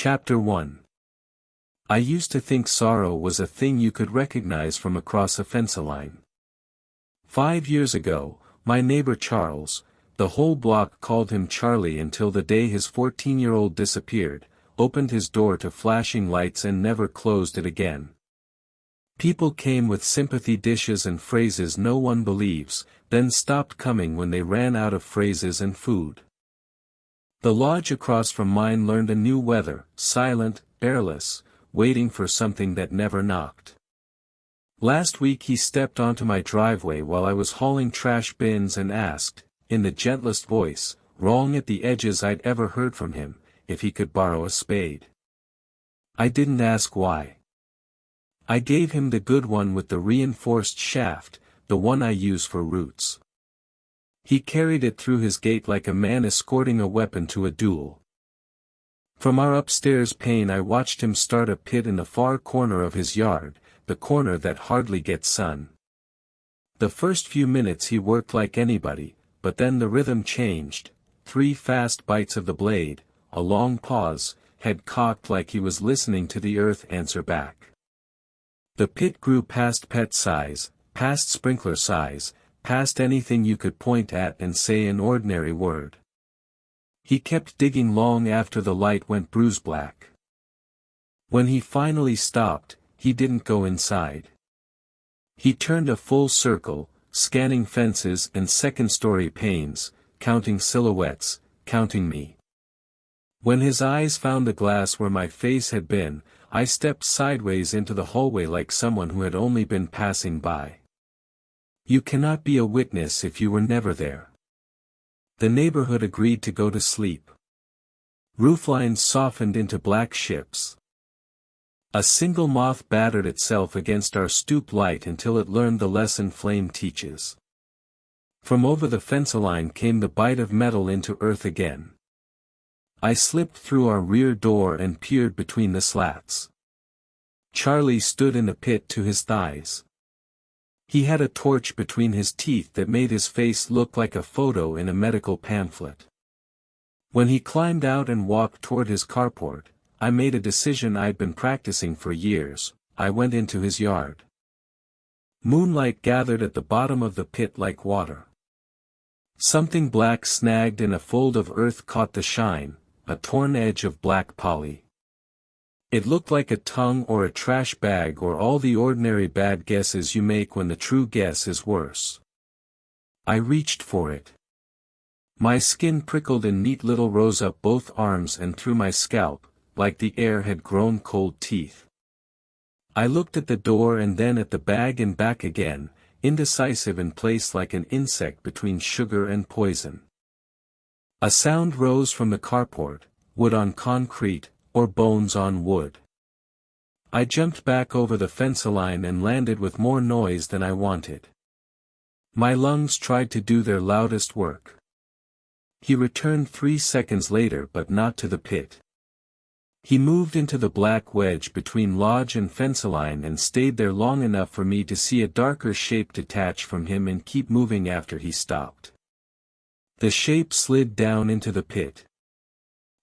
Chapter 1. I used to think sorrow was a thing you could recognize from across a fence line. 5 years ago, my neighbor Charles, the whole block called him Charlie until the day his 14-year-old disappeared, opened his door to flashing lights and never closed it again. People came with sympathy dishes and phrases no one believes, then stopped coming when they ran out of phrases and food. The lodge across from mine learned a new weather, silent, airless, waiting for something that never knocked. Last week he stepped onto my driveway while I was hauling trash bins and asked, in the gentlest voice, wrong at the edges I'd ever heard from him, if he could borrow a spade. I didn't ask why. I gave him the good one with the reinforced shaft, the one I use for roots. He carried it through his gate like a man escorting a weapon to a duel. From our upstairs pane I watched him start a pit in the far corner of his yard, the corner that hardly gets sun. The first few minutes he worked like anybody, but then the rhythm changed, 3 fast bites of the blade, a long pause, head cocked like he was listening to the earth answer back. The pit grew past pet size, past sprinkler size, past anything you could point at and say an ordinary word. He kept digging long after the light went bruise black. When he finally stopped, he didn't go inside. He turned a full circle, scanning fences and second-story panes, counting silhouettes, counting me. When his eyes found the glass where my face had been, I stepped sideways into the hallway like someone who had only been passing by. You cannot be a witness if you were never there. The neighborhood agreed to go to sleep. Rooflines softened into black ships. A single moth battered itself against our stoop light until it learned the lesson flame teaches. From over the fence line came the bite of metal into earth again. I slipped through our rear door and peered between the slats. Charlie stood in the pit to his thighs. He had a torch between his teeth that made his face look like a photo in a medical pamphlet. When he climbed out and walked toward his carport, I made a decision I'd been practicing for years. I went into his yard. Moonlight gathered at the bottom of the pit like water. Something black snagged in a fold of earth caught the shine, a torn edge of black poly. It looked like a tongue or a trash bag or all the ordinary bad guesses you make when the true guess is worse. I reached for it. My skin prickled in neat little rows up both arms and through my scalp, like the air had grown cold teeth. I looked at the door and then at the bag and back again, indecisive in place like an insect between sugar and poison. A sound rose from the carport, wood on concrete, or bones on wood. I jumped back over the fence line and landed with more noise than I wanted. My lungs tried to do their loudest work. He returned 3 seconds later but not to the pit. He moved into the black wedge between lodge and fence line and stayed there long enough for me to see a darker shape detach from him and keep moving after he stopped. The shape slid down into the pit.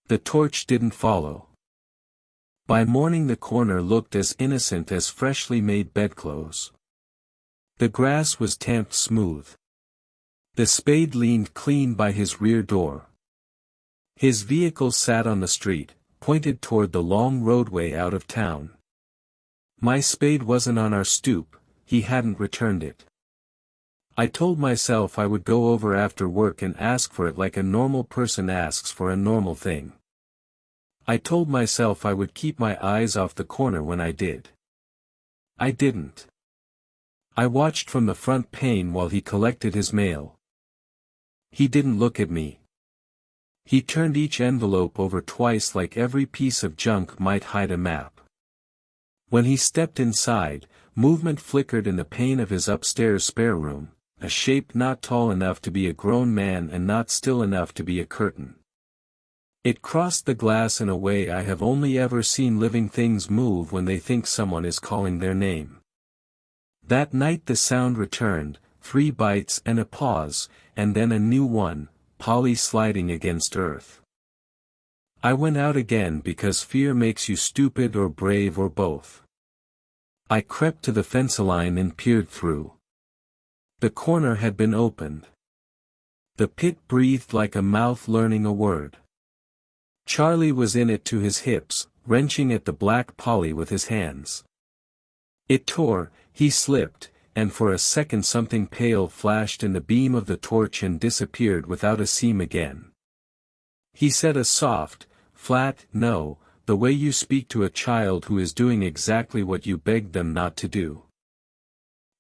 The torch didn't follow. By morning the corner looked as innocent as freshly made bedclothes. The grass was tamped smooth. The spade leaned clean by his rear door. His vehicle sat on the street, pointed toward the long roadway out of town. My spade wasn't on our stoop, he hadn't returned it. I told myself I would go over after work and ask for it like a normal person asks for a normal thing. I told myself I would keep my eyes off the corner when I did. I didn't. I watched from the front pane while he collected his mail. He didn't look at me. He turned each envelope over twice like every piece of junk might hide a map. When he stepped inside, movement flickered in the pane of his upstairs spare room, a shape not tall enough to be a grown man and not still enough to be a curtain. It crossed the glass in a way I have only ever seen living things move when they think someone is calling their name. That night the sound returned, 3 bites and a pause, and then a new one, poly sliding against earth. I went out again because fear makes you stupid or brave or both. I crept to the fence line and peered through. The corner had been opened. The pit breathed like a mouth learning a word. Charlie was in it to his hips, wrenching at the black poly with his hands. It tore, he slipped, and for a second something pale flashed in the beam of the torch and disappeared without a seam again. He said a soft, flat no, the way you speak to a child who is doing exactly what you begged them not to do.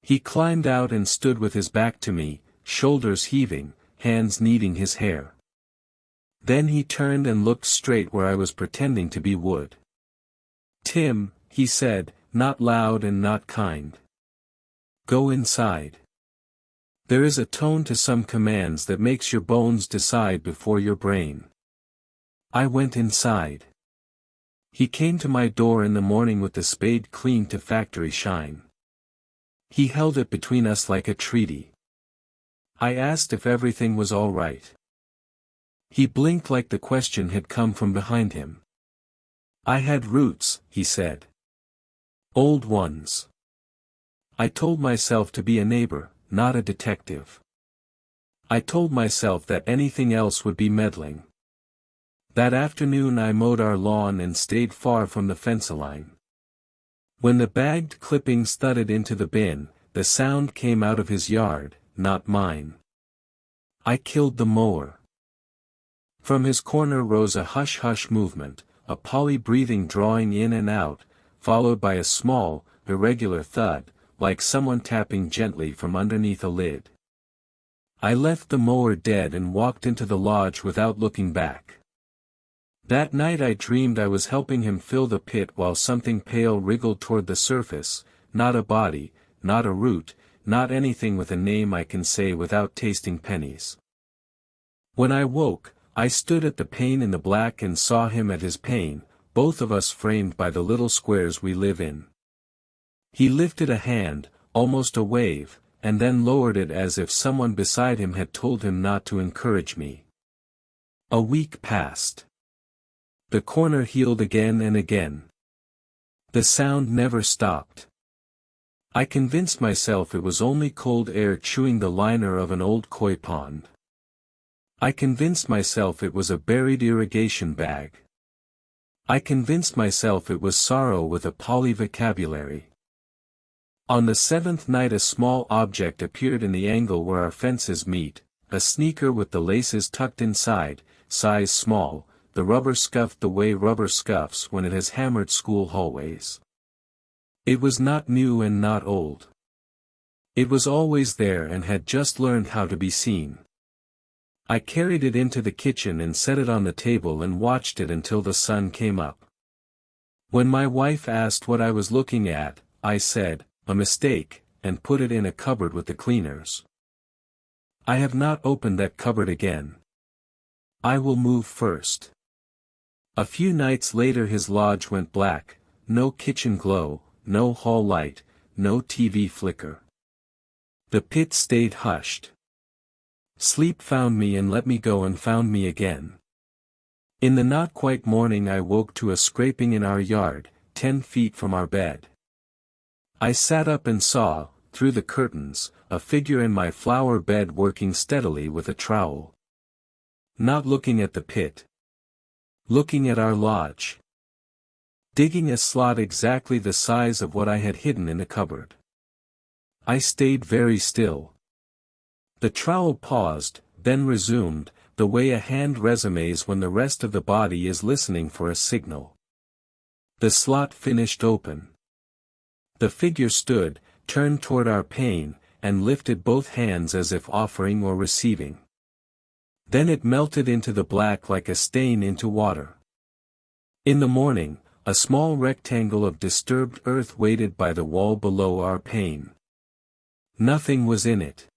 He climbed out and stood with his back to me, shoulders heaving, hands kneading his hair. Then he turned and looked straight where I was pretending to be wood. "Tim," he said, not loud and not kind. "Go inside. There is a tone to some commands that makes your bones decide before your brain." I went inside. He came to my door in the morning with the spade clean to factory shine. He held it between us like a treaty. I asked if everything was all right. He blinked like the question had come from behind him. "I had roots," he said. "Old ones. I told myself to be a neighbor, not a detective. I told myself that anything else would be meddling. That afternoon I mowed our lawn and stayed far from the fence line. When the bagged clippings thudded into the bin, the sound came out of his yard, not mine. I killed the mower." From his corner rose a hush-hush movement, a poly breathing drawing in and out, followed by a small, irregular thud, like someone tapping gently from underneath a lid. I left the mower dead and walked into the lodge without looking back. That night I dreamed I was helping him fill the pit while something pale wriggled toward the surface, not a body, not a root, not anything with a name I can say without tasting pennies. When I woke, I stood at the pane in the black and saw him at his pane, both of us framed by the little squares we live in. He lifted a hand, almost a wave, and then lowered it as if someone beside him had told him not to encourage me. A week passed. The corner healed again and again. The sound never stopped. I convinced myself it was only cold air chewing the liner of an old koi pond. I convinced myself it was a buried irrigation bag. I convinced myself it was sorrow with a poly vocabulary. On the seventh night a small object appeared in the angle where our fences meet, a sneaker with the laces tucked inside, size small. The rubber scuffed the way rubber scuffs when it has hammered school hallways. It was not new and not old. It was always there and had just learned how to be seen. I carried it into the kitchen and set it on the table and watched it until the sun came up. When my wife asked what I was looking at, I said, "A mistake," and put it in a cupboard with the cleaners. I have not opened that cupboard again. I will move first. A few nights later his lodge went black, no kitchen glow, no hall light, no TV flicker. The pit stayed hushed. Sleep found me and let me go and found me again. In the not quite morning I woke to a scraping in our yard, 10 feet from our bed. I sat up and saw, through the curtains, a figure in my flower bed working steadily with a trowel. Not looking at the pit. Looking at our lodge. Digging a slot exactly the size of what I had hidden in the cupboard. I stayed very still. The trowel paused, then resumed, the way a hand resumes when the rest of the body is listening for a signal. The slot finished open. The figure stood, turned toward our pane, and lifted both hands as if offering or receiving. Then it melted into the black like a stain into water. In the morning, a small rectangle of disturbed earth waited by the wall below our pane. Nothing was in it.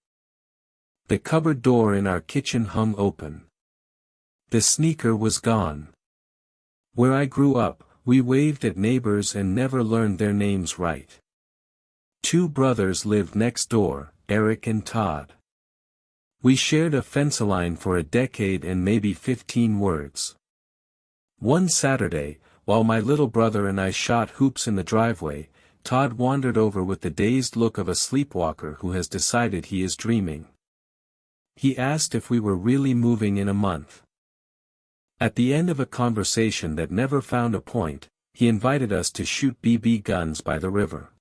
The cupboard door in our kitchen hung open. The sneaker was gone. Where I grew up, we waved at neighbors and never learned their names right. 2 brothers lived next door, Eric and Todd. We shared a fence line for a decade and maybe 15 words. One Saturday, while my little brother and I shot hoops in the driveway, Todd wandered over with the dazed look of a sleepwalker who has decided he is dreaming. He asked if we were really moving in a month. At the end of a conversation that never found a point, he invited us to shoot BB guns by the river.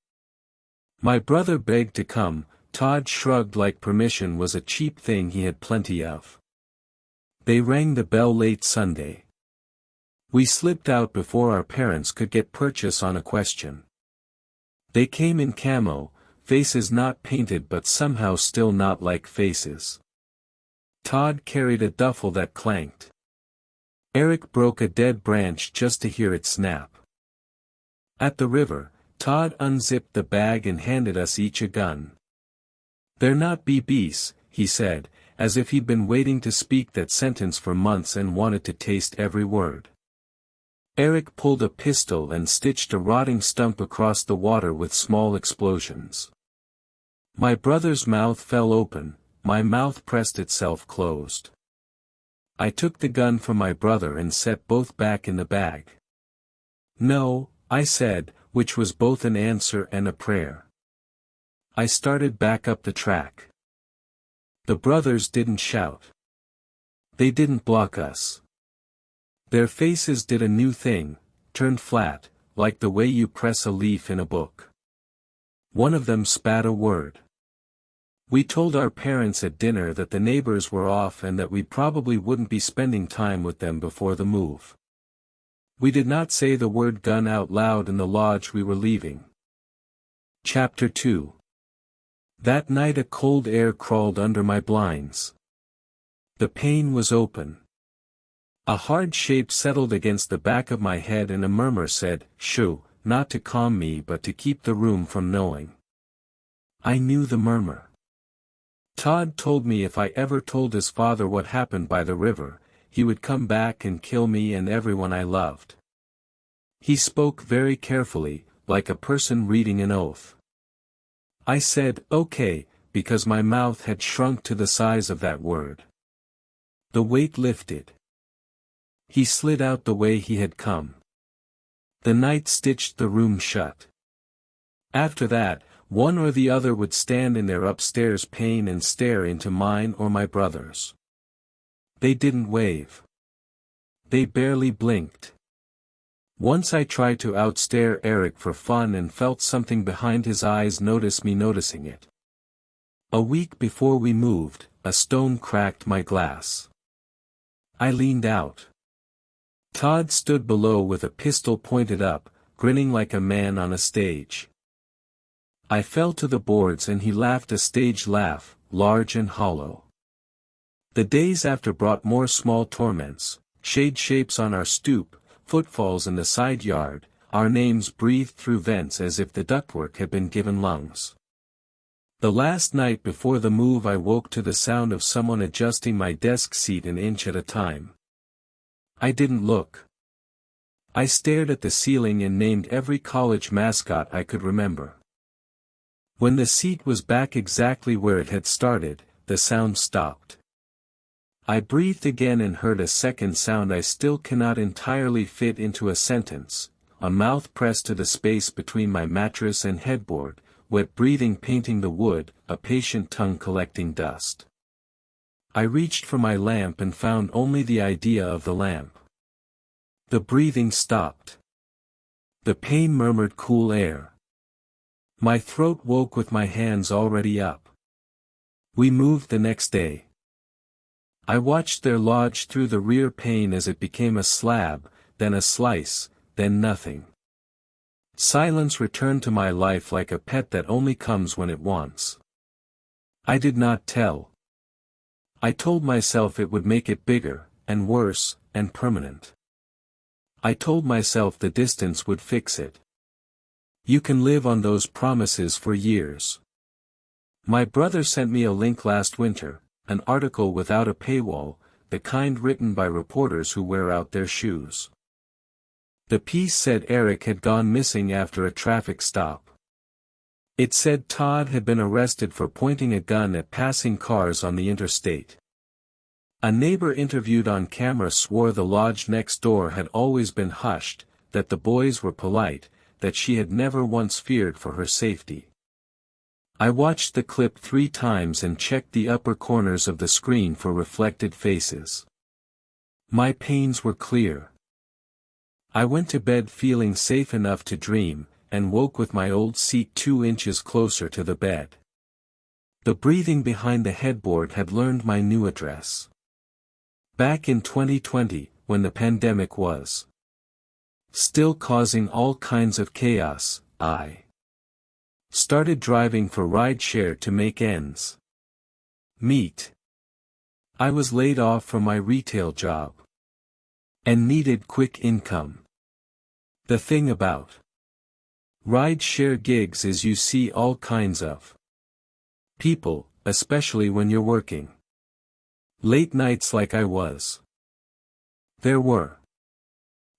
My brother begged to come. Todd shrugged like permission was a cheap thing he had plenty of. They rang the bell late Sunday. We slipped out before our parents could get purchase on a question. They came in camo, faces not painted but somehow still not like faces. Todd carried a duffel that clanked. Eric broke a dead branch just to hear it snap. At the river, Todd unzipped the bag and handed us each a gun. "They're not BBs," he said, as if he'd been waiting to speak that sentence for months and wanted to taste every word. Eric pulled a pistol and stitched a rotting stump across the water with small explosions. My brother's mouth fell open, my mouth pressed itself closed. I took the gun from my brother and set both back in the bag. "No," I said, which was both an answer and a prayer. I started back up the track. The brothers didn't shout. They didn't block us. Their faces did a new thing, turned flat, like the way you press a leaf in a book. One of them spat a word. We told our parents at dinner that the neighbors were off and that we probably wouldn't be spending time with them before the move. We did not say the word gun out loud in the lodge we were leaving. Chapter 2. That night a cold air crawled under my blinds. The pane was open. A hard shape settled against the back of my head and a murmur said, "Shoo," not to calm me but to keep the room from knowing. I knew the murmur. Todd told me if I ever told his father what happened by the river, he would come back and kill me and everyone I loved. He spoke very carefully, like a person reading an oath. I said, "Okay," because my mouth had shrunk to the size of that word. The weight lifted. He slid out the way he had come. The night stitched the room shut. After that, one or the other would stand in their upstairs pane and stare into mine or my brother's. They didn't wave. They barely blinked. Once I tried to outstare Eric for fun and felt something behind his eyes notice me noticing it. A week before we moved, a stone cracked my glass. I leaned out. Todd stood below with a pistol pointed up, grinning like a man on a stage. I fell to the boards and he laughed a stage laugh, large and hollow. The days after brought more small torments, shade shapes on our stoop, footfalls in the side yard, our names breathed through vents as if the ductwork had been given lungs. The last night before the move I woke to the sound of someone adjusting my desk seat an inch at a time. I didn't look. I stared at the ceiling and named every college mascot I could remember. When the seat was back exactly where it had started, the sound stopped. I breathed again and heard a second sound I still cannot entirely fit into a sentence, a mouth pressed to the space between my mattress and headboard, wet breathing painting the wood, a patient tongue collecting dust. I reached for my lamp and found only the idea of the lamp. The breathing stopped. The pane murmured cool air. My throat woke with my hands already up. We moved the next day. I watched their lodge through the rear pane as it became a slab, then a slice, then nothing. Silence returned to my life like a pet that only comes when it wants. I did not tell. I told myself it would make it bigger, and worse, and permanent. I told myself the distance would fix it. You can live on those promises for years. My brother sent me a link last winter. An article without a paywall, the kind written by reporters who wear out their shoes. The piece said Eric had gone missing after a traffic stop. It said Todd had been arrested for pointing a gun at passing cars on the interstate. A neighbor interviewed on camera swore the lodge next door had always been hushed, that the boys were polite, that she had never once feared for her safety. I watched the clip 3 times and checked the upper corners of the screen for reflected faces. My pains were clear. I went to bed feeling safe enough to dream, and woke with my old seat 2 inches closer to the bed. The breathing behind the headboard had learned my new address. Back in 2020, when the pandemic was still causing all kinds of chaos, I started driving for Rideshare to make ends meet. I was laid off from my retail job and needed quick income. The thing about Rideshare gigs is you see all kinds of people, especially when you're working late nights like I was. There were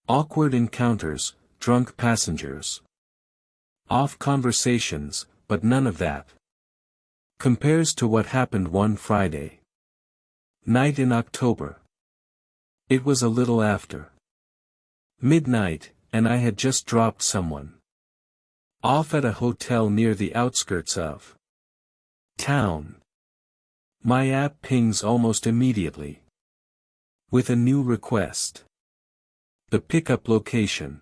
awkward encounters, drunk passengers, off conversations, but none of that compares to what happened one Friday night in October. It was a little after midnight, and I had just dropped someone off at a hotel near the outskirts of town. My app pings almost immediately with a new request. The pickup location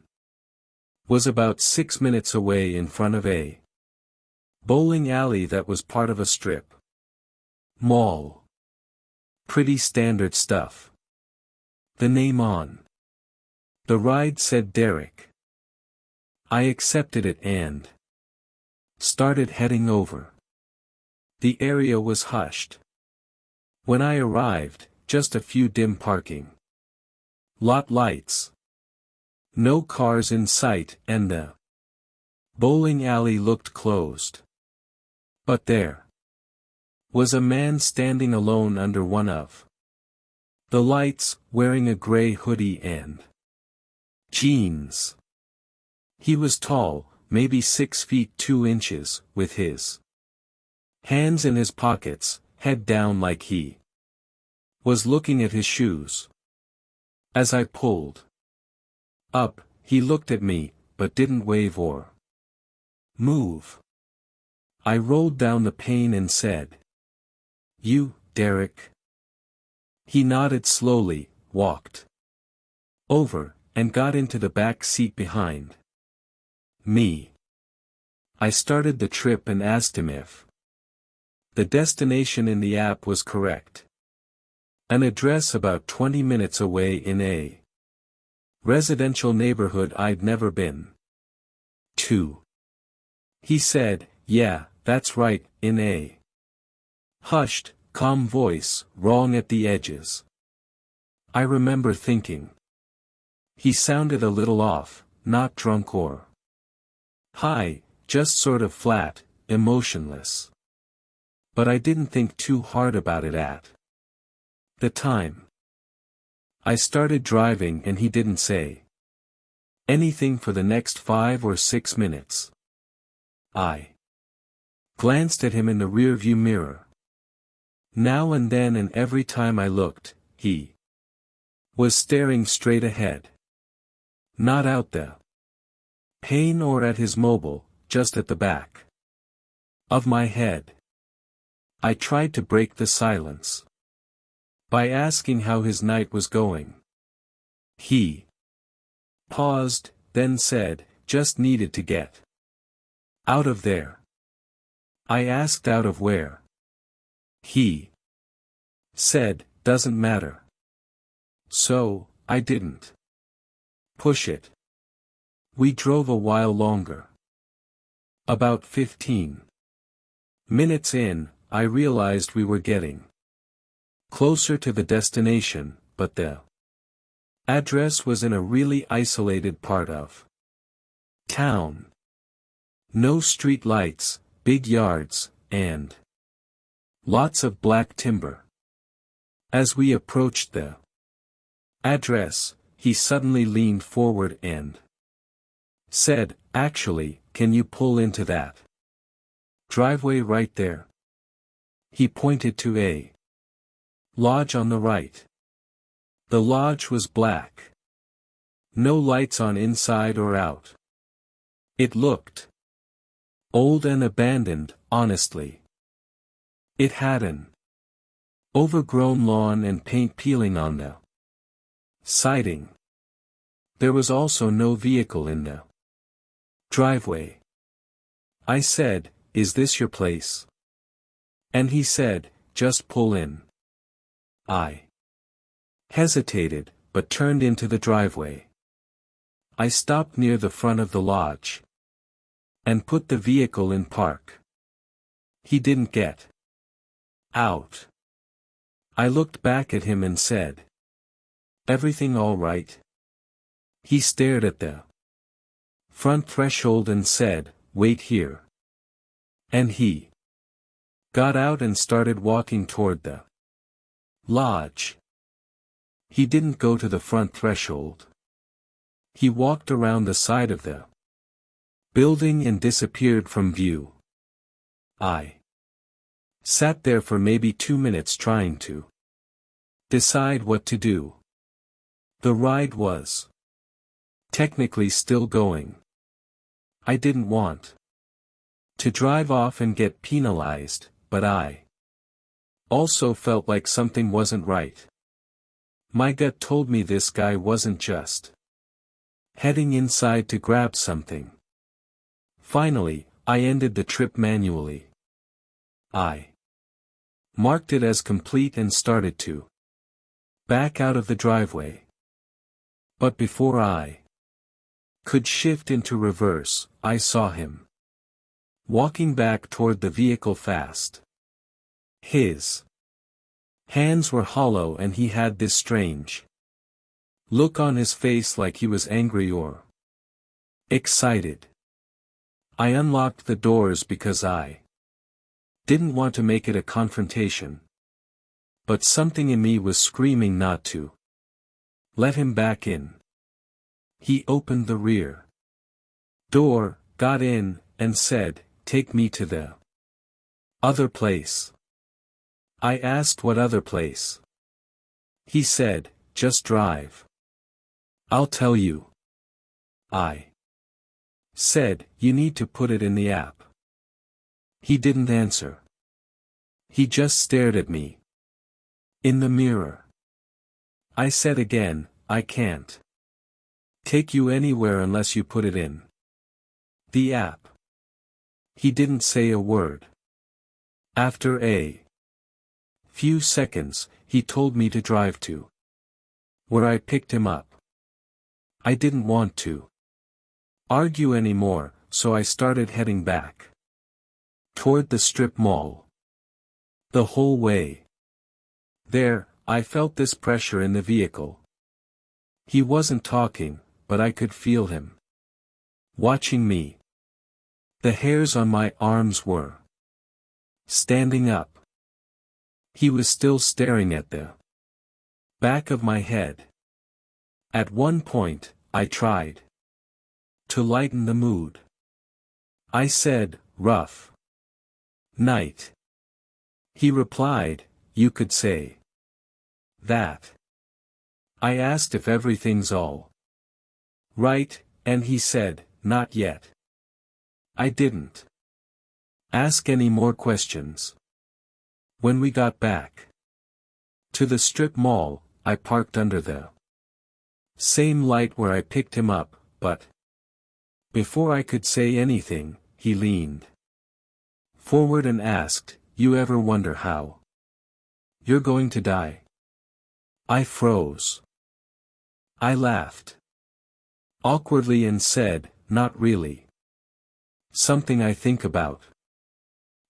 was about 6 minutes away in front of a bowling alley that was part of a strip mall. Pretty standard stuff. The name on the ride said Derek. I accepted it and started heading over. The area was hushed. When I arrived, just a few dim parking lot lights. No cars in sight, and the bowling alley looked closed. But there was a man standing alone under one of the lights, wearing a gray hoodie and jeans. He was tall, maybe 6 feet 2 inches, with his hands in his pockets, head down like he was looking at his shoes. As I pulled up, he looked at me, but didn't wave or move. I rolled down the pane and said, "You, Derek?" He nodded slowly, walked over, and got into the back seat behind me. I started the trip and asked him if the destination in the app was correct. An address about 20 minutes away in a residential neighborhood I'd never been to. He said, "Yeah, that's right," in a hushed, calm voice, wrong at the edges. I remember thinking he sounded a little off, not drunk or high, just sort of flat, emotionless. But I didn't think too hard about it at the time. I started driving and he didn't say anything for the next 5 or 6 minutes. I glanced at him in the rearview mirror. Now and then, and every time I looked, he was staring straight ahead. Not out the pane or at his mobile, just at the back of my head. I tried to break the silence by asking how his night was going. He paused, then said, "Just needed to get out of there." I asked, "Out of where?" He said, "Doesn't matter." So, I didn't push it. We drove a while longer. About 15 minutes in, I realized we were getting closer to the destination, but the address was in a really isolated part of town. No street lights, big yards, and lots of black timber. As we approached the address, he suddenly leaned forward and said, "Actually, can you pull into that driveway right there?" He pointed to a Lodge on the right. The lodge was black. No lights on inside or out. It looked old and abandoned, honestly. It had an overgrown lawn and paint peeling on the siding. There was also no vehicle in the driveway. I said, "Is this your place?" And he said, "Just pull in." I hesitated, but turned into the driveway. I stopped near the front of the lodge and put the vehicle in park. He didn't get out. I looked back at him and said, "Everything all right?" He stared at the front threshold and said, "Wait here." And he got out and started walking toward the lodge. He didn't go to the front threshold. He walked around the side of the building and disappeared from view. I sat there for maybe 2 minutes trying to decide what to do. The ride was technically still going. I didn't want to drive off and get penalized, but I also felt like something wasn't right. My gut told me this guy wasn't just heading inside to grab something. Finally, I ended the trip manually. I marked it as complete and started to back out of the driveway. But before I could shift into reverse, I saw him walking back toward the vehicle fast. His hands were hollow and he had this strange look on his face, like he was angry or excited. I unlocked the doors because I didn't want to make it a confrontation. But something in me was screaming not to let him back in. He opened the rear door, got in, and said, "Take me to the other place." I asked what other place. He said, "Just drive. I'll tell you." I said, "You need to put it in the app." He didn't answer. He just stared at me in the mirror. I said again, "I can't take you anywhere unless you put it in the app." He didn't say a word. After a few seconds, he told me to drive to where I picked him up. I didn't want to argue anymore, so I started heading back toward the strip mall. The whole way there, I felt this pressure in the vehicle. He wasn't talking, but I could feel him watching me. The hairs on my arms were standing up. He was still staring at the back of my head. At one point, I tried to lighten the mood. I said, "Rough night." He replied, "You could say that." I asked if everything's all right, and he said, "Not yet." I didn't ask any more questions. When we got back to the strip mall, I parked under the same light where I picked him up, but before I could say anything, he leaned forward and asked, "You ever wonder how you're going to die?" I froze. I laughed awkwardly and said, "Not really. Something I think about."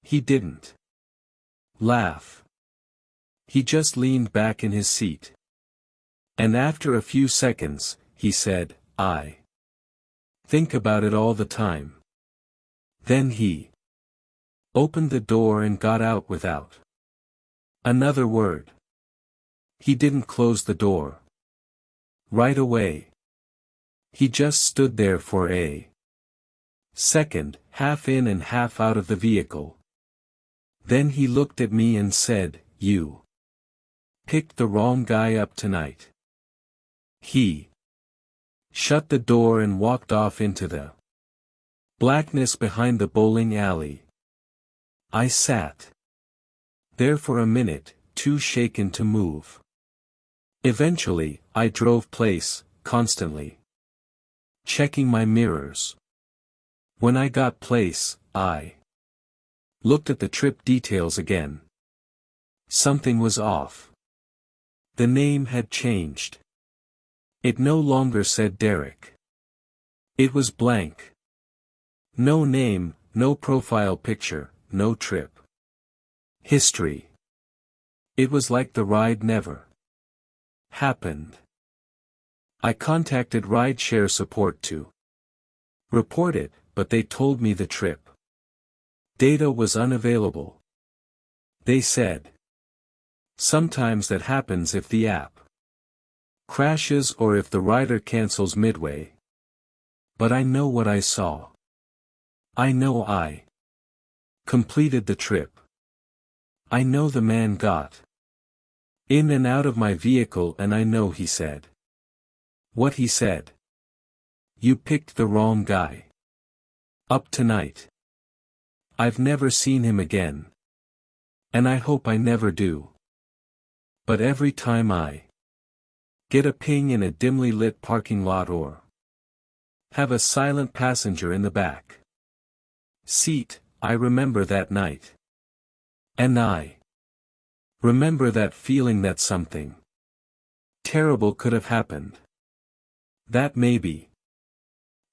He didn't laugh. He just leaned back in his seat. And after a few seconds, he said, "I think about it all the time." Then he opened the door and got out without another word. He didn't close the door right away. He just stood there for a second, half in and half out of the vehicle. Then he looked at me and said, "You picked the wrong guy up tonight. He shut the door and walked off into the blackness behind the bowling alley. I sat there for a minute, too shaken to move. Eventually, I drove place, constantly checking my mirrors. When I got place, I looked at the trip details again. Something was off. The name had changed. It no longer said Derek. It was blank. No name, no profile picture, no trip history. It was like the ride never happened. I contacted Rideshare support to report it, but they told me the trip data was unavailable. They said, sometimes that happens if the app crashes or if the rider cancels midway. But I know what I saw. I know I completed the trip. I know the man got in and out of my vehicle, and I know he said what he said. You picked the wrong guy up tonight. I've never seen him again. And I hope I never do. But every time I get a ping in a dimly lit parking lot or have a silent passenger in the back seat, I remember that night. And I remember that feeling that something terrible could have happened. That maybe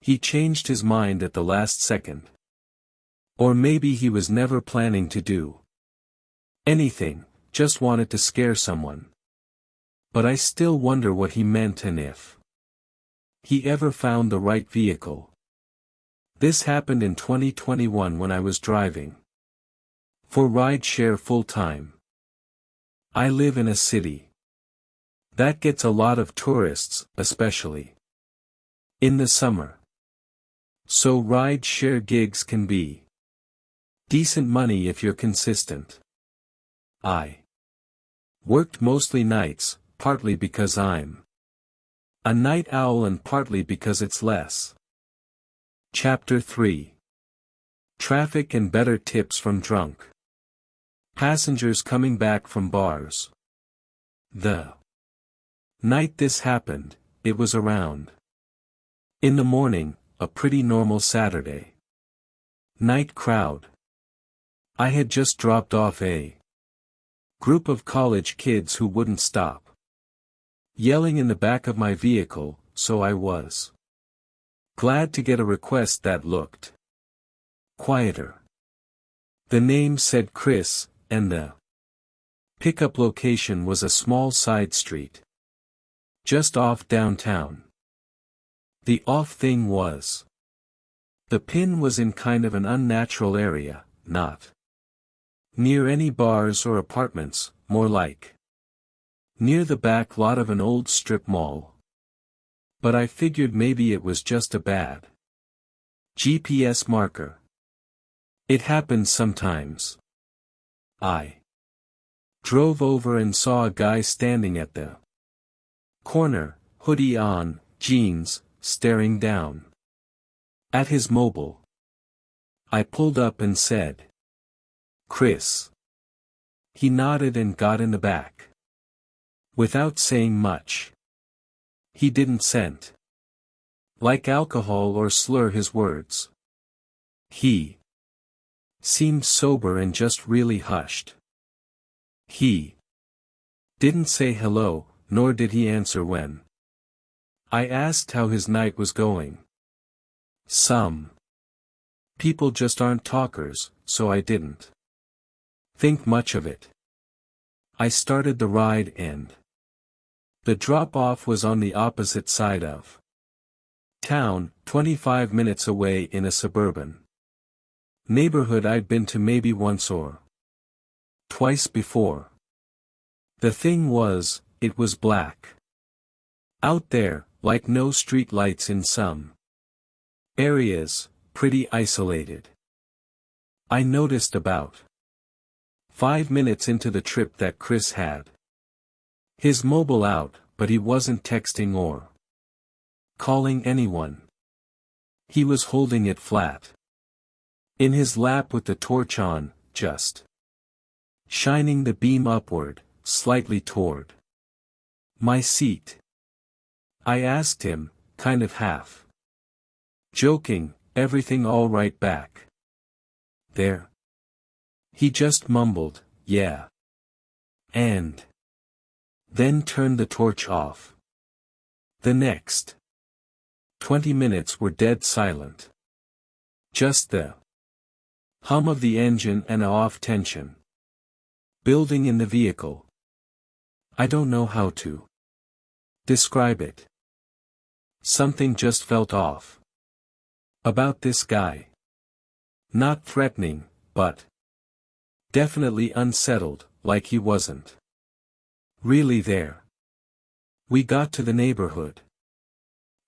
he changed his mind at the last second. Or maybe he was never planning to do anything, just wanted to scare someone. But I still wonder what he meant and if he ever found the right vehicle. This happened in 2021 when I was driving for Rideshare full-time. I live in a city that gets a lot of tourists, especially in the summer. So Rideshare gigs can be decent money if you're consistent. I worked mostly nights, partly because I'm a night owl and partly because it's less. Chapter 3. Traffic and better tips from drunk passengers coming back from bars. The night this happened, it was around in the morning, a pretty normal Saturday night crowd. I had just dropped off a group of college kids who wouldn't stop yelling in the back of my vehicle, so I was glad to get a request that looked quieter. The name said Chris, and the pickup location was a small side street just off downtown. The off thing was the pin was in kind of an unnatural area, not near any bars or apartments, more like near the back lot of an old strip mall. But I figured maybe it was just a bad GPS marker. It happens sometimes. I drove over and saw a guy standing at the corner, hoodie on, jeans, staring down at his mobile. I pulled up and said, "Chris." He nodded and got in the back. Without saying much. He didn't scent like alcohol or slur his words. He seemed sober and just really hushed. He didn't say hello, nor did he answer when I asked how his night was going. Some people just aren't talkers, so I didn't think much of it. I started the ride and the drop-off was on the opposite side of town, 25 minutes away in a suburban neighborhood I'd been to maybe once or twice before. The thing was, it was black out there, like no street lights in some areas, pretty isolated. I noticed about 5 minutes into the trip that Chris had His mobile out, but he wasn't texting or calling anyone. He was holding it flat in his lap with the torch on, just shining the beam upward, slightly toward my seat. I asked him, kind of half joking, everything all right back there? He just mumbled, yeah. And then turned the torch off. The next 20 minutes were dead silent. Just the hum of the engine and a off tension building in the vehicle. I don't know how to describe it. Something just felt off about this guy. Not threatening, but definitely unsettled, like he wasn't really there. We got to the neighborhood,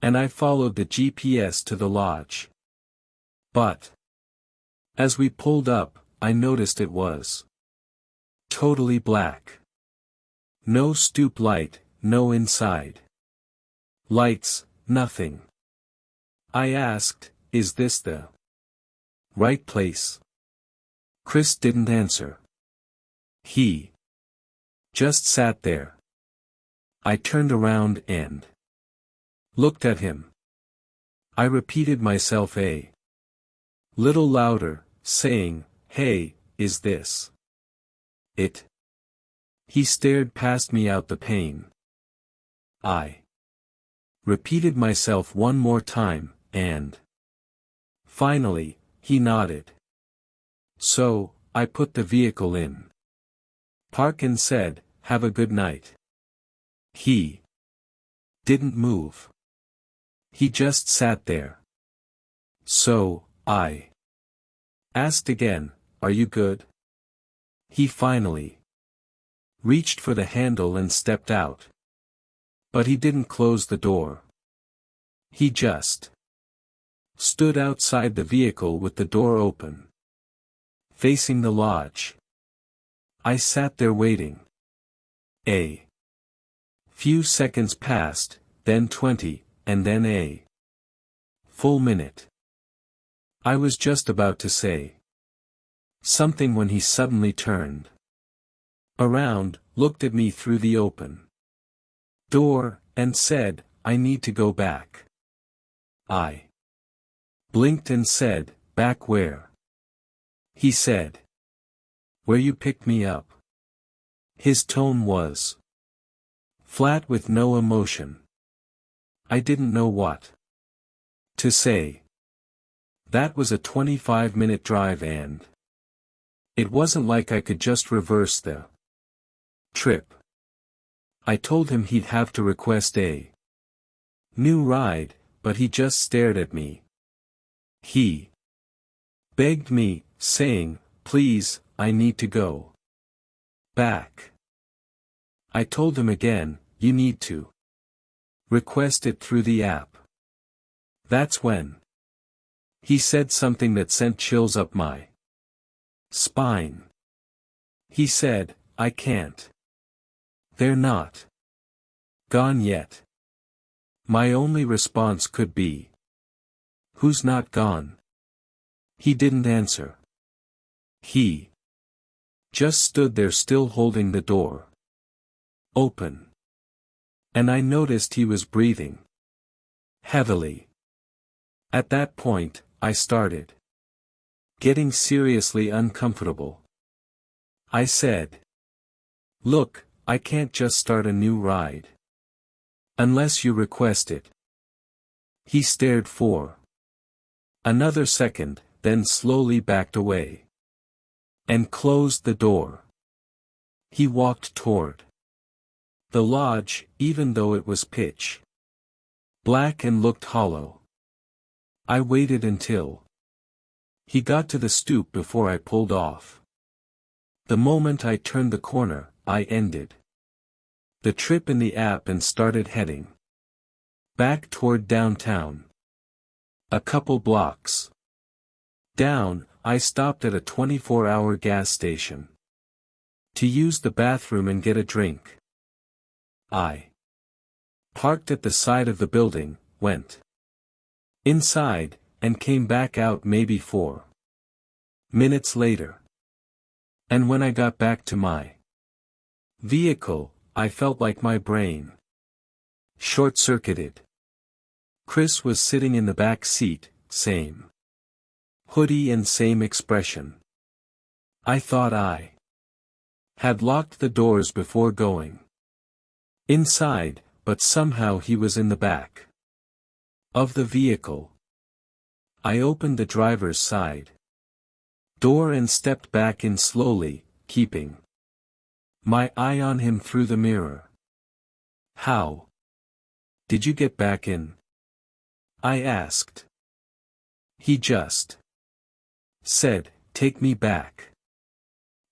and I followed the GPS to the lodge. But as we pulled up, I noticed it was totally black. No stoop light, no inside lights, nothing. I asked, is this the right place? Chris didn't answer. He just sat there. I turned around and looked at him. I repeated myself a little louder, saying, hey, is this it? He stared past me out the pane. I repeated myself one more time, and finally, he nodded. So, I put the vehicle in park and said, have a good night. He didn't move. He just sat there. So, I asked again, are you good? He finally reached for the handle and stepped out. But he didn't close the door. He just stood outside the vehicle with the door open, facing the lodge. I sat there waiting. A few seconds passed, then 20, and then a full minute. I was just about to say something when he suddenly turned around, looked at me through the open door, and said, I need to go back. I blinked and said, back where? He said, where you picked me up. His tone was flat with no emotion. I didn't know what to say. That was a 25-minute drive and it wasn't like I could just reverse the trip. I told him he'd have to request a new ride, but he just stared at me. He begged me, saying, please, I need to go back. I told him again, you need to request it through the app. That's when he said something that sent chills up my spine. He said, I can't. They're not gone yet. My only response could be, who's not gone? He didn't answer. He just stood there still holding the door open. And I noticed he was breathing heavily. At that point, I started getting seriously uncomfortable. I said, look, I can't just start a new ride unless you request it. He stared for another second, then slowly backed away and closed the door. He walked toward the lodge, even though it was pitch black and looked hollow. I waited until he got to the stoop before I pulled off. The moment I turned the corner, I ended the trip in the app and started heading back toward downtown. A couple blocks down, I stopped at a 24-hour gas station to use the bathroom and get a drink. I parked at the side of the building, went inside, and came back out maybe 4 minutes later. And when I got back to my vehicle, I felt like my brain short-circuited. Chris was sitting in the back seat, same hoodie and same expression. I thought I had locked the doors before going inside, but somehow he was in the back of the vehicle. I opened the driver's side door and stepped back in slowly, keeping my eye on him through the mirror. "How did you get back in?" I asked. He just said, "Take me back."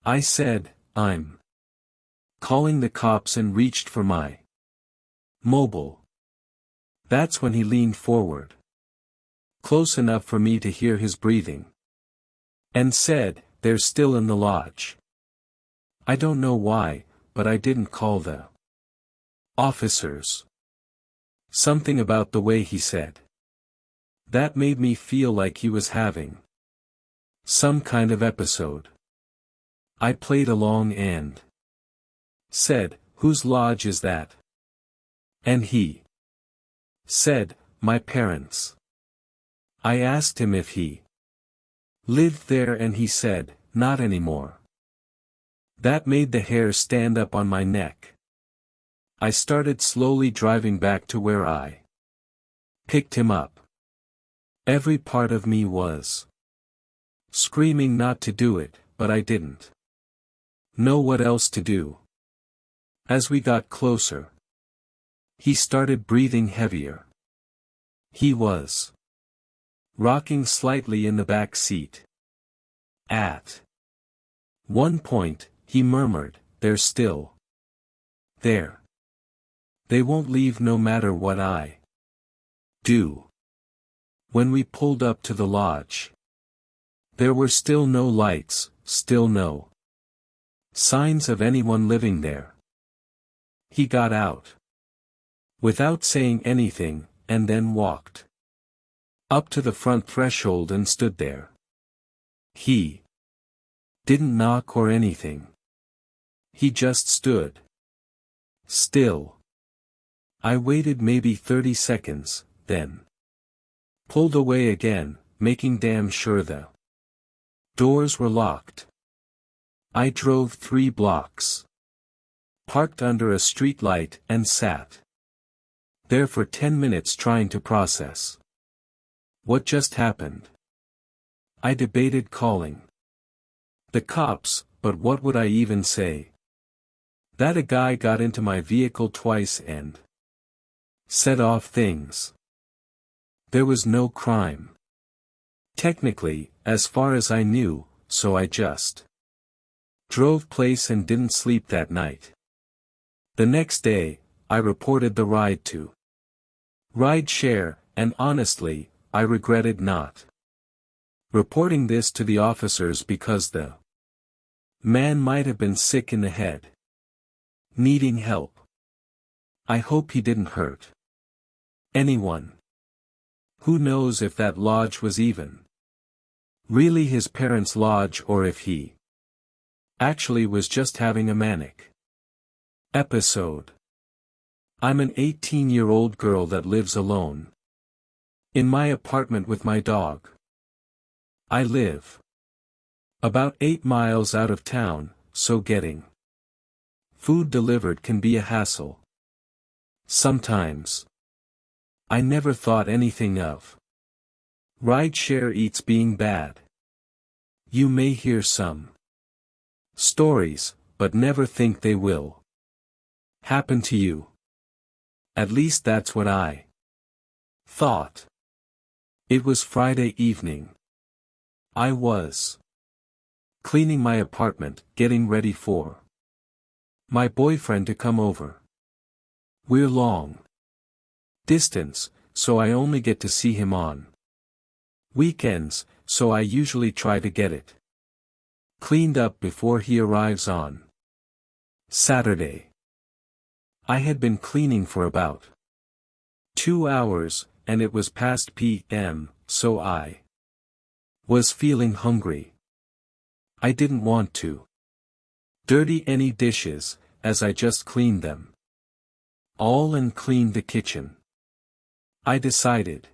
I said, "I'm calling the cops," and reached for my mobile. That's when he leaned forward, close enough for me to hear his breathing, and said, "They're still in the lodge." I don't know why, but I didn't call the officers. Something about the way he said that made me feel like he was having some kind of episode. I played along and said, "Whose lodge is that?" And he said, "My parents'." I asked him if he lived there, and he said, "Not anymore." That made the hair stand up on my neck. I started slowly driving back to where I picked him up. Every part of me was screaming not to do it, but I didn't know what else to do. As we got closer, he started breathing heavier. He was rocking slightly in the back seat. At one point, he murmured, "They're still there. They won't leave no matter what I do." When we pulled up to the lodge, there were still no lights, still no signs of anyone living there. He got out without saying anything, and then walked up to the front threshold and stood there. He didn't knock or anything. He just stood still. I waited maybe 30 seconds, then pulled away again, making damn sure the doors were locked. I drove 3 blocks, parked under a street light, and sat there for 10 minutes trying to process what just happened. I debated calling the cops, but what would I even say? That a guy got into my vehicle twice and set off things. There was no crime, technically, as far as I knew, so I just drove place and didn't sleep that night. The next day, I reported the ride to Rideshare, and honestly, I regretted not reporting this to the officers because the man might have been sick in the head, needing help. I hope he didn't hurt anyone. Who knows if that lodge was even really his parents' lodge, or if he actually was just having a manic episode. I'm an 18-year-old girl that lives alone in my apartment with my dog. I live about 8 miles out of town, so getting food delivered can be a hassle. Sometimes. I never thought anything of rideshare eats being bad. You may hear some stories, but never think they will happen to you. At least that's what I thought. It was Friday evening. I was cleaning my apartment, getting ready for my boyfriend to come over. We're long distance, so I only get to see him on weekends, so I usually try to get it cleaned up before he arrives on Saturday. I had been cleaning for about 2 hours, and it was past p.m., so I was feeling hungry. I didn't want to dirty any dishes, as I just cleaned them all and cleaned the kitchen. I decided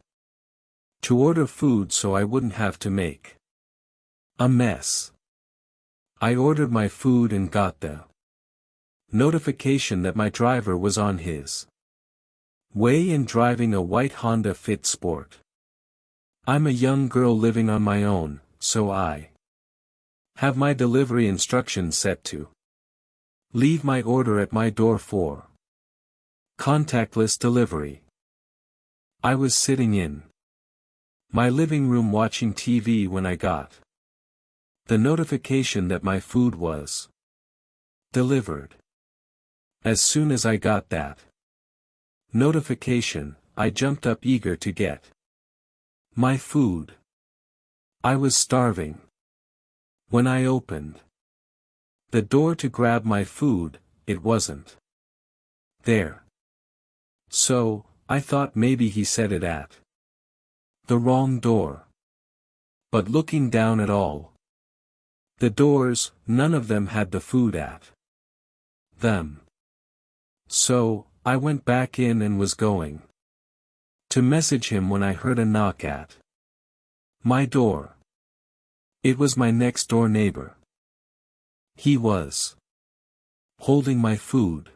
to order food so I wouldn't have to make a mess. I ordered my food and got the notification that my driver was on his way and driving a white Honda Fit Sport. I'm a young girl living on my own, so I have my delivery instructions set to leave my order at my door for contactless delivery. I was sitting in my living room watching TV when I got the notification that my food was delivered. As soon as I got that notification, I jumped up eager to get my food. I was starving. When I opened the door to grab my food, it wasn't there. So, I thought maybe he set it at the wrong door. But looking down at all the doors, none of them had the food at them. So, I went back in and was going to message him when I heard a knock at my door. It was my next door neighbor. He was holding my food.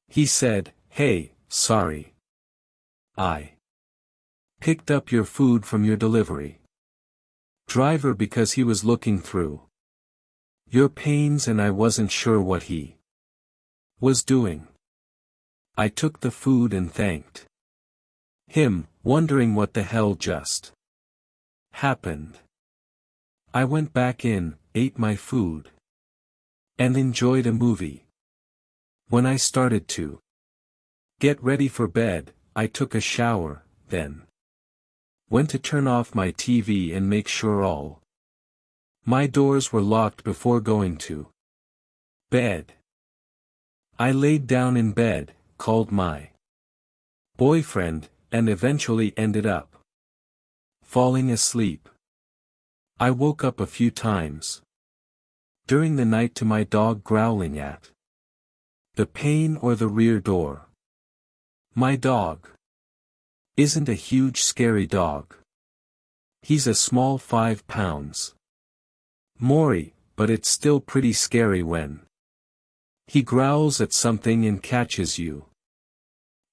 He said, "Hey, sorry. I picked up your food from your delivery driver because he was looking through your panes and I wasn't sure what he was doing." I took the food and thanked him, wondering what the hell just happened. I went back in, ate my food, and enjoyed a movie. When I started to get ready for bed, I took a shower, then went to turn off my TV and make sure all my doors were locked before going to bed. I laid down in bed, called my boyfriend, and eventually ended up falling asleep. I woke up a few times during the night to my dog growling at the pane or the rear door. My dog isn't a huge scary dog. He's a small 5 pounds Maury, but it's still pretty scary when he growls at something and catches you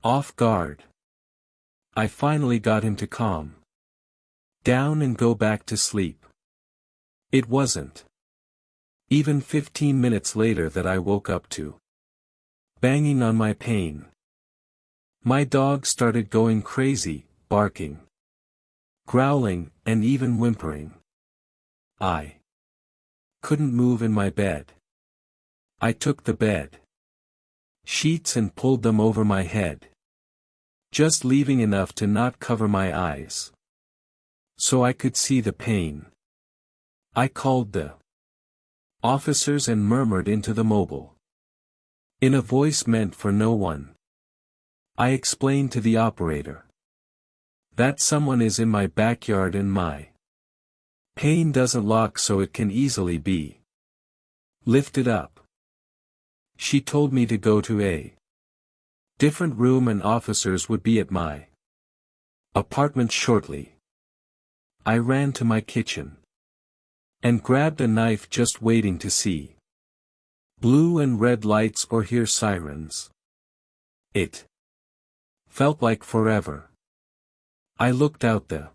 off guard. I finally got him to calm down and go back to sleep. It wasn't even 15 minutes later that I woke up to banging on my pane. My dog started going crazy, barking, growling, and even whimpering. I couldn't move in my bed. I took the bed sheets and pulled them over my head, just leaving enough to not cover my eyes, so I could see the pane. I called the officers and murmured into the mobile in a voice meant for no one. I explained to the operator that someone is in my backyard and my pane doesn't lock so it can easily be lifted up. She told me to go to a different room and officers would be at my apartment shortly. I ran to my kitchen and grabbed a knife, just waiting to see blue and red lights or hear sirens. It felt like forever. I looked out the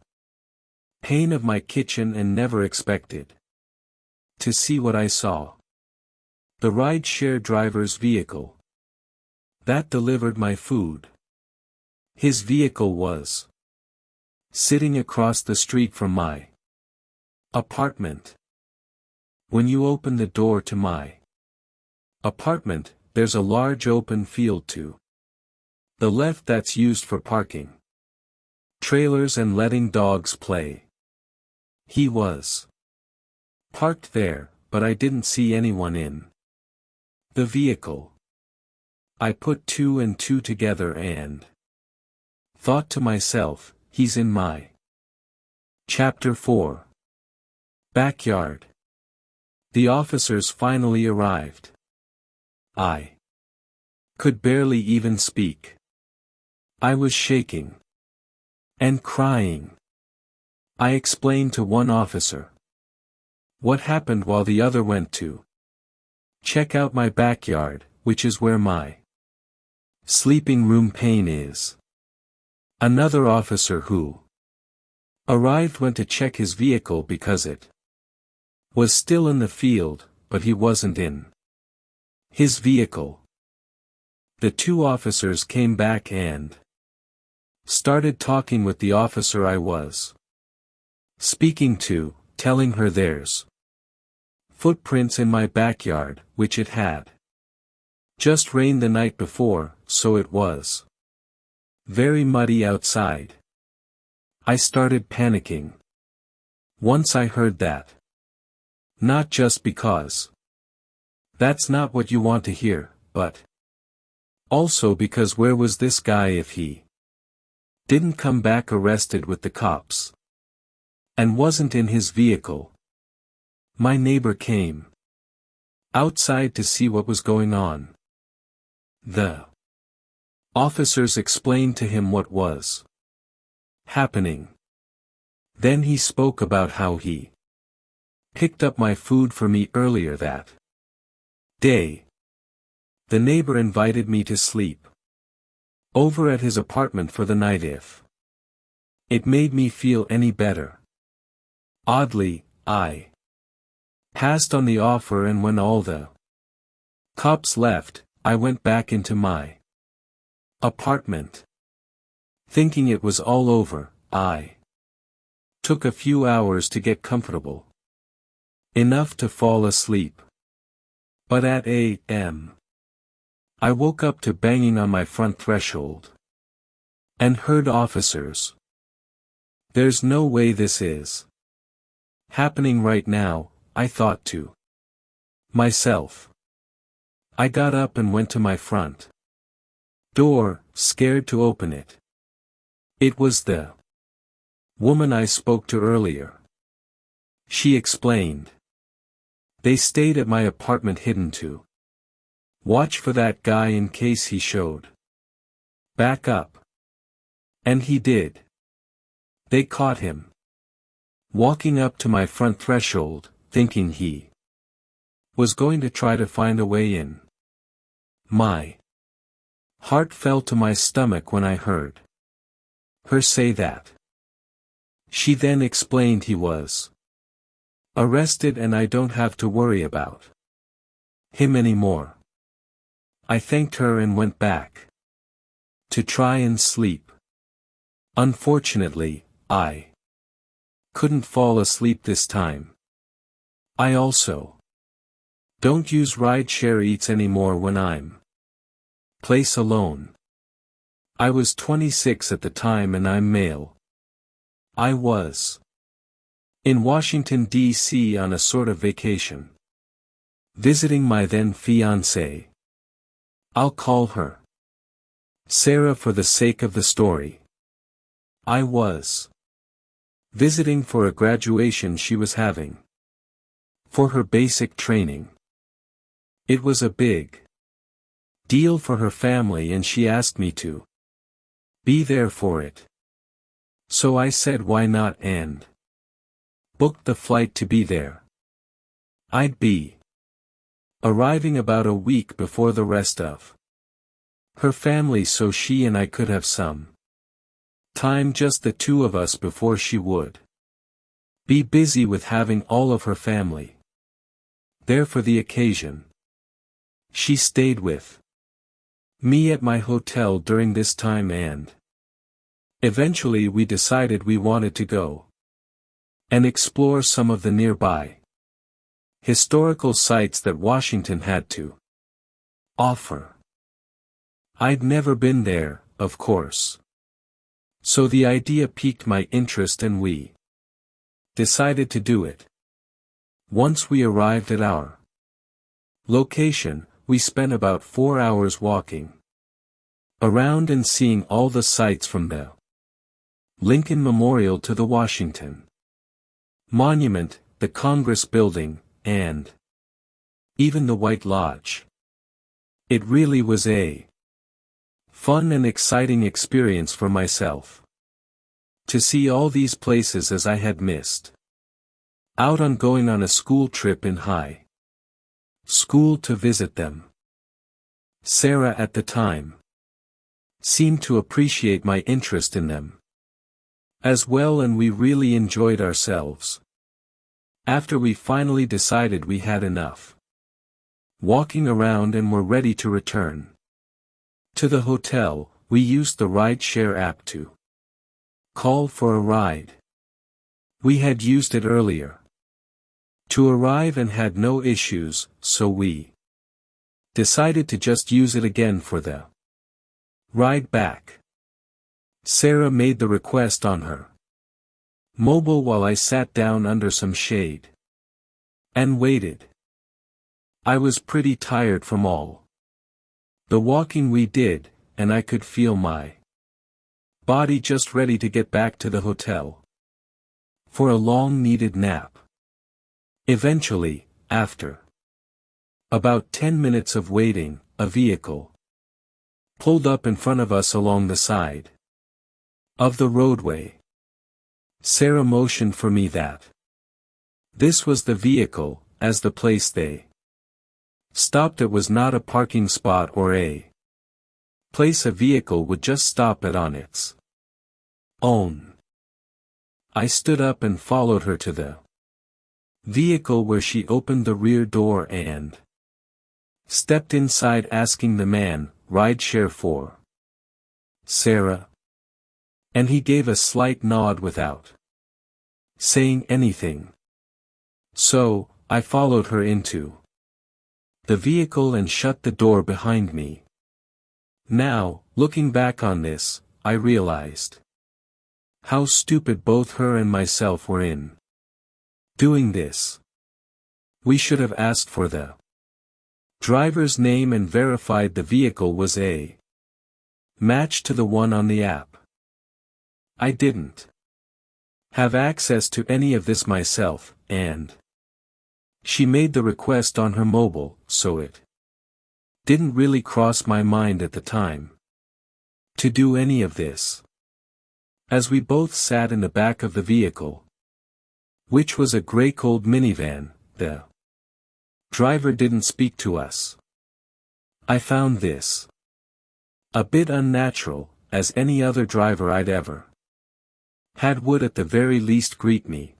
pane of my kitchen and never expected to see what I saw. The rideshare driver's vehicle that delivered my food. His vehicle was sitting across the street from my apartment. When you open the door to my apartment, there's a large open field to the left that's used for parking trailers and letting dogs play. He was parked there, but I didn't see anyone in the vehicle. I put two and two together and thought to myself, he's in my Chapter 4. Backyard. The officers finally arrived. I could barely even speak. I was shaking and crying. I explained to one officer what happened while the other went to check out my backyard, which is where my sleeping room pane is. Another officer who arrived went to check his vehicle because it was still in the field, but he wasn't in his vehicle. The two officers came back and started talking with the officer I was speaking to, telling her there's footprints in my backyard, which it had just rained the night before, so it was very muddy outside. I started panicking once I heard that. Not just because that's not what you want to hear, but also because where was this guy if he didn't come back arrested with the cops and wasn't in his vehicle? My neighbor came outside to see what was going on. The officers explained to him what was happening. Then he spoke about how he picked up my food for me earlier that day. The neighbor invited me to sleep over at his apartment for the night if it made me feel any better. Oddly, I passed on the offer, and when all the cops left, I went back into my apartment. Thinking it was all over, I took a few hours to get comfortable enough to fall asleep. But at 8 a.m., I woke up to banging on my front threshold and heard officers. There's no way this is happening right now, I thought to myself. I got up and went to my front door, scared to open it. It was the woman I spoke to earlier. She explained. They stayed at my apartment hidden to watch for that guy in case he showed back up. And he did. They caught him walking up to my front threshold, thinking he was going to try to find a way in. My heart fell to my stomach when I heard her say that. She then explained he was arrested and I don't have to worry about him anymore. I thanked her and went back to try and sleep. Unfortunately, I couldn't fall asleep this time. I also don't use Rideshare Eats anymore when I'm place alone. I was 26 at the time and I'm male. I was in Washington, D.C. on a sort of vacation, visiting my then fiancée. I'll call her Sarah for the sake of the story. I was visiting for a graduation she was having for her basic training. It was a big deal for her family and she asked me to be there for it. So I said why not and booked the flight to be there. I'd be arriving about a week before the rest of her family so she and I could have some time, just the two of us, before she would be busy with having all of her family there for the occasion. She stayed with me at my hotel during this time and eventually we decided we wanted to go and explore some of the nearby historical sites that Washington had to offer. I'd never been there, of course. So the idea piqued my interest and we decided to do it. Once we arrived at our location, we spent about 4 hours walking around and seeing all the sights from the Lincoln Memorial to the Washington Monument, the Congress Building, and even the White Lodge. It really was a fun and exciting experience for myself to see all these places as I had missed out on going on a school trip in high school to visit them. Sarah at the time seemed to appreciate my interest in them as well, and we really enjoyed ourselves. After we finally decided we had enough walking around and were ready to return to the hotel, we used the Rideshare app to call for a ride. We had used it earlier to arrive and had no issues, so we decided to just use it again for the ride back. Sarah made the request on her mobile while I sat down under some shade and waited. I was pretty tired from all the walking we did, and I could feel my body just ready to get back to the hotel for a long-needed nap. Eventually, after about 10 minutes of waiting, a vehicle pulled up in front of us along the side of the roadway. Sarah motioned for me that this was the vehicle, as the place they stopped at was not a parking spot or a place a vehicle would just stop at on its own. I stood up and followed her to the vehicle, where she opened the rear door and stepped inside, asking the man, "Rideshare for Sarah?" And he gave a slight nod without saying anything. So, I followed her into the vehicle and shut the door behind me. Now, looking back on this, I realized how stupid both her and myself were in doing this. We should have asked for the driver's name and verified the vehicle was a match to the one on the app. I didn't have access to any of this myself, and she made the request on her mobile, so it didn't really cross my mind at the time to do any of this. As we both sat in the back of the vehicle, which was a gray cold minivan, the driver didn't speak to us. I found this a bit unnatural, as any other driver I'd ever had would at the very least greet me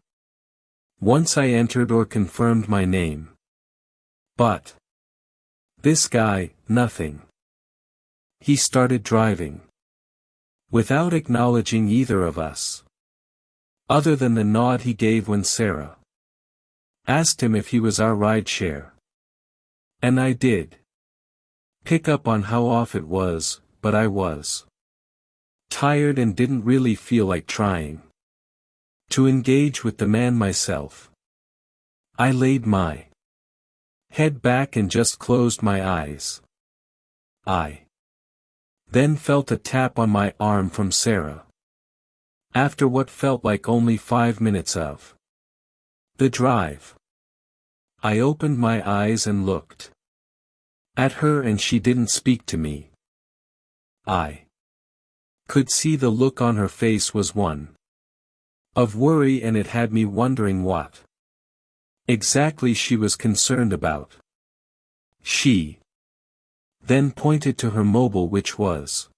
once I entered or confirmed my name. But this guy, nothing. He started driving without acknowledging either of us, other than the nod he gave when Sarah asked him if he was our rideshare. And I did pick up on how off it was, but I was tired and didn't really feel like trying to engage with the man myself. I laid my head back and just closed my eyes. I then felt a tap on my arm from Sarah. After what felt like only 5 minutes of the drive, I opened my eyes and looked at her, and she didn't speak to me. I could see the look on her face was one of worry, and it had me wondering what exactly she was concerned about. She then pointed to her mobile, which was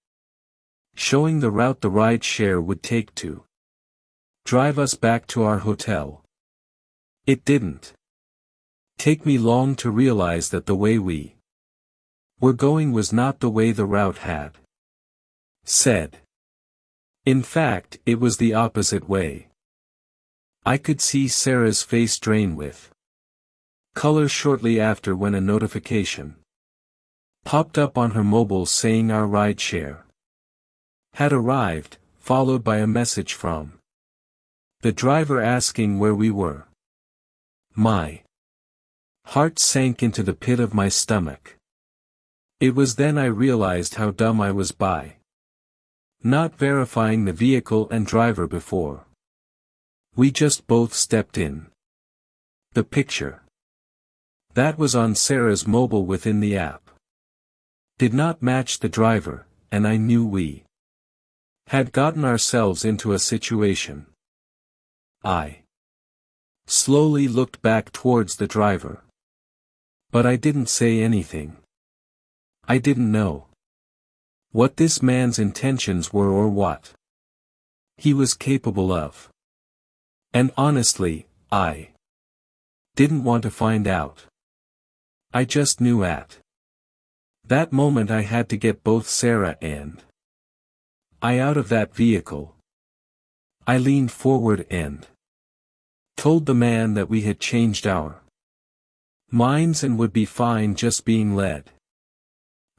showing the route the rideshare would take to drive us back to our hotel. It didn't take me long to realize that the way we were going was not the way the route had said. In fact, it was the opposite way. I could see Sarah's face drain with color shortly after when a notification popped up on her mobile saying our rideshare had arrived, followed by a message from the driver asking where we were. My heart sank into the pit of my stomach. It was then I realized how dumb I was by not verifying the vehicle and driver before we just both stepped in. The picture that was on Sarah's mobile within the app did not match the driver, and I knew we had gotten ourselves into a situation. I slowly looked back towards the driver. But I didn't say anything. I didn't know what this man's intentions were or what he was capable of. And honestly, I didn't want to find out. I just knew at that moment I had to get both Sarah and I out of that vehicle. I leaned forward and told the man that we had changed our minds and would be fine just being led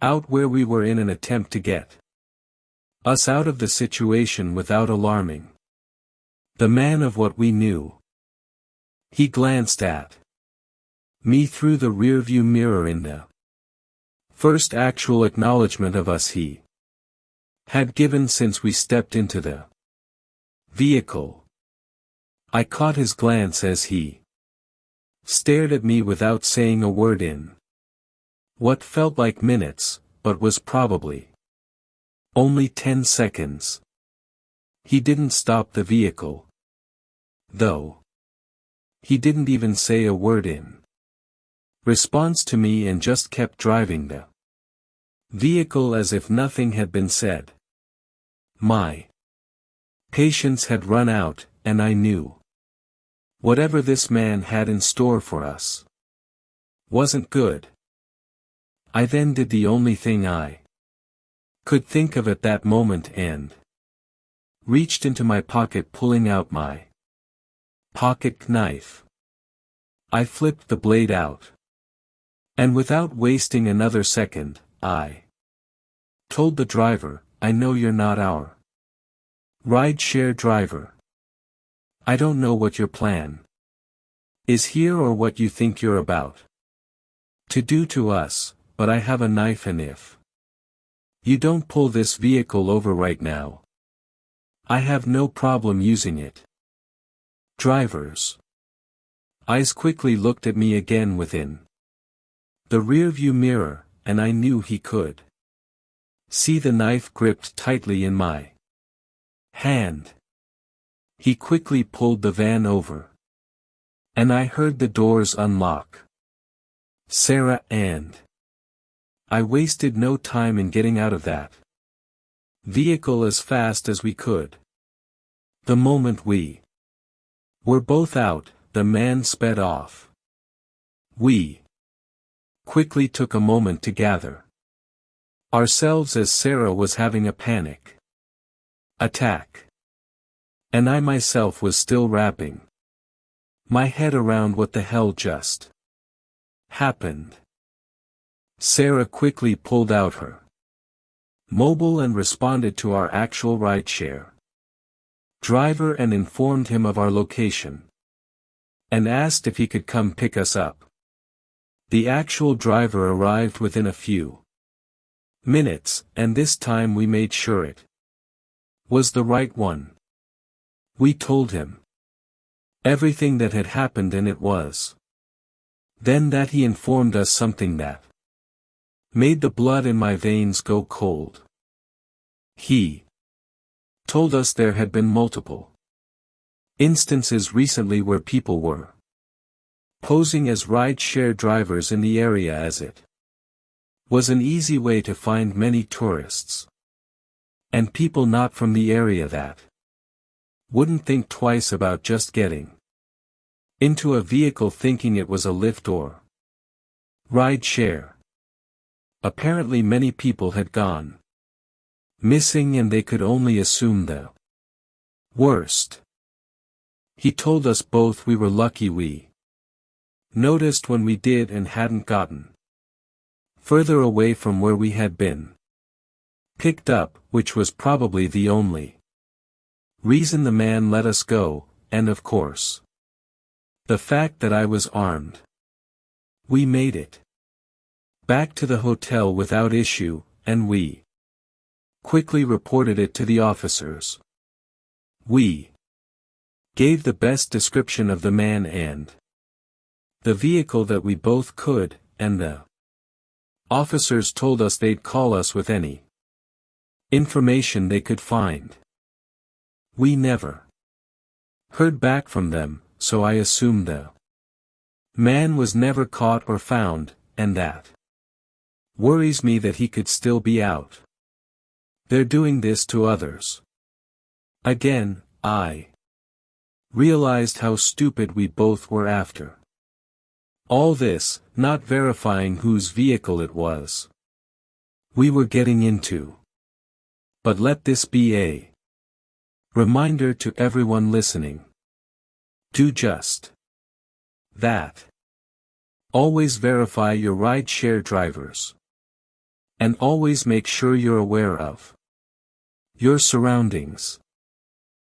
out where we were in an attempt to get us out of the situation without alarming the man of what we knew. He glanced at me through the rearview mirror in the first actual acknowledgement of us he had given since we stepped into the vehicle. I caught his glance as he stared at me without saying a word in what felt like minutes, but was probably only 10 seconds. He didn't stop the vehicle, though. He didn't even say a word in response to me and just kept driving the vehicle as if nothing had been said. My patience had run out, and I knew whatever this man had in store for us wasn't good. I then did the only thing I could think of at that moment and reached into my pocket, pulling out my pocket knife. I flipped the blade out. And without wasting another second, I told the driver, "I know you're not our rideshare driver. I don't know what your plan is here or what you think you're about to do to us, but I have a knife, and if you don't pull this vehicle over right now, I have no problem using it." Driver's eyes quickly looked at me again within the rearview mirror, and I knew he could see the knife gripped tightly in my hand. He quickly pulled the van over, and I heard the doors unlock. Sarah and I wasted no time in getting out of that vehicle as fast as we could. The moment we were both out, the man sped off. We quickly took a moment to gather ourselves as Sarah was having a panic attack, and I myself was still wrapping my head around what the hell just happened. Sarah quickly pulled out her mobile and responded to our actual rideshare driver and informed him of our location, and asked if he could come pick us up. The actual driver arrived within a few minutes, and this time we made sure it was the right one. We told him everything that had happened, and it was then that he informed us something that made the blood in my veins go cold. He told us there had been multiple instances recently where people were posing as ride-share drivers in the area, as it was an easy way to find many tourists and people not from the area that wouldn't think twice about just getting into a vehicle thinking it was a Lyft or ride-share. Apparently many people had gone missing, and they could only assume the worst. He told us both we were lucky we noticed when we did and hadn't gotten further away from where we had been picked up, which was probably the only reason the man let us go, and of course, the fact that I was armed. We made it back to the hotel without issue, and we quickly reported it to the officers. We gave the best description of the man and the vehicle that we both could, and the officers told us they'd call us with any information they could find. We never heard back from them, so I assumed the man was never caught or found, and that worries me that he could still be out there doing this to others. Again, I realized how stupid we both were after all this, not verifying whose vehicle it was we were getting into. But let this be a reminder to everyone listening. Do just that. Always verify your rideshare drivers. And always make sure you're aware of your surroundings.